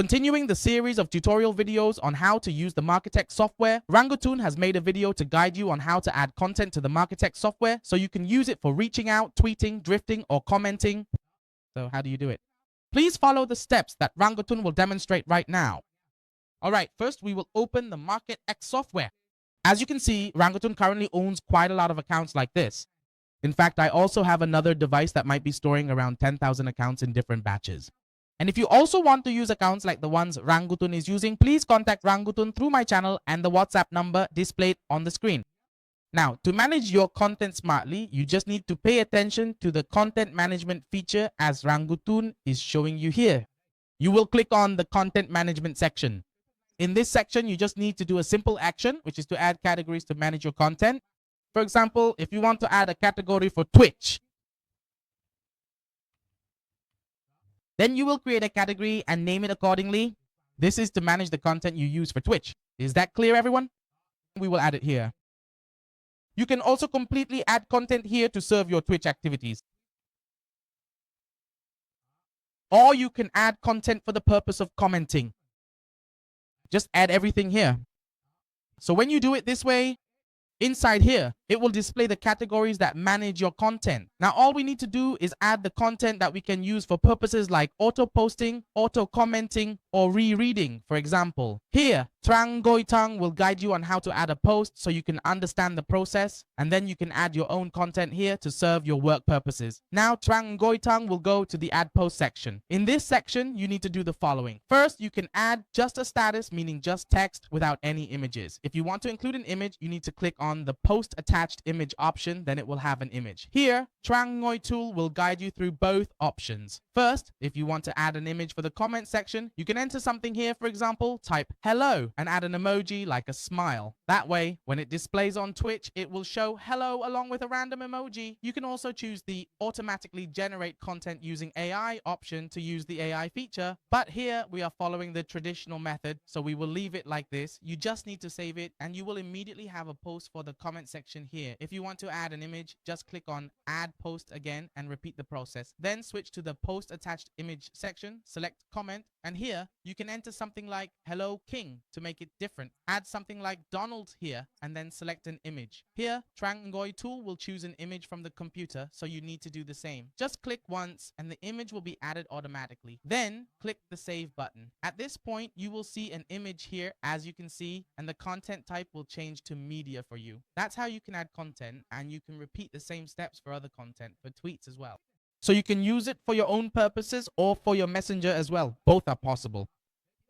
Continuing the series of tutorial videos on how to use the MKT X software, Rangotoon has made a video to guide you on how to add content to the MKT X software so you can use it for reaching out, tweeting, drifting, or commenting. So how do you do it? Please follow the steps that Rangotoon will demonstrate right now. Alright, first we will open the MKT X software. As you can see, Rangotoon currently owns quite a lot of accounts like this. In fact, I also have another device that might be storing around 10,000 accounts in different batches. And if you also want to use accounts like the ones Rangotoon is using, please contact Rangotoon through my channel and the WhatsApp number displayed on the screen. Now, to manage your content smartly, you just need to pay attention to the content management feature as Rangotoon is showing you here. You will click on the content management section. In this section, you just need to do a simple action, which is to add categories to manage your content. For example, if you want to add a category for Twitch, then you will create a category and name it accordingly. This is to manage the content you use for Twitch. Is that clear, everyone? We will add it here. You can also completely add content here to serve your Twitch activities. Or you can add content for the purpose of commenting. Just add everything here. So when you do it this way, inside here, it will display the categories that manage your content. Now, all we need to do is add the content that we can use for purposes like auto-posting, auto-commenting, or rereading. For example, here, Trang Goi Tang will guide you on how to add a post so you can understand the process, and then you can add your own content here to serve your work purposes. Now, Trang Goi Tang will go to the add post section. In this section, you need to do the following. First, you can add just a status, meaning just text without any images. If you want to include an image, you need to click on the post attached image option, then it will have an image. Here, Trang Ngoi tool will guide you through both options. First, if you want to add an image for the comment section, you can enter something here, for example, type hello and add an emoji like a smile. That way, when it displays on Twitch, it will show hello along with a random emoji. You can also choose the automatically generate content using AI option to use the AI feature, but here we are following the traditional method, so we will leave it like this. You just need to save it and you will immediately have a post for the comment section here. If you want to add an image, just click on add post again and repeat the process. Then switch to the post attached image section, select comment, and here you can enter something like hello king to make it different. Add something like Donald here and then select an image. Here, Trang Ngoi tool will choose an image from the computer, so you need to do the same. Just click once and the image will be added automatically. Then click the save button. At this point, you will see an image here as you can see, and the content type will change to media for you. That's how you can add content, and you can repeat the same steps for other content, for tweets as well. So you can use it for your own purposes or for your messenger as well. Both are possible.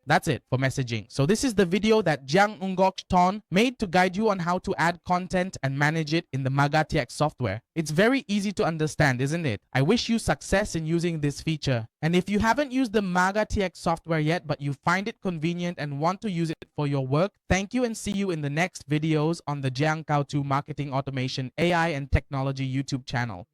That's it for messaging. So this is the video that Jiang Ungok Ton made to guide you on how to add content and manage it in the MKT X software. It's very easy to understand, isn't it? I wish you success in using this feature. And if you haven't used the MKT X software yet, but you find it convenient and want to use it for your work, thank you and see you in the next videos on the Jiang Kao 2 Marketing Automation AI and Technology YouTube channel.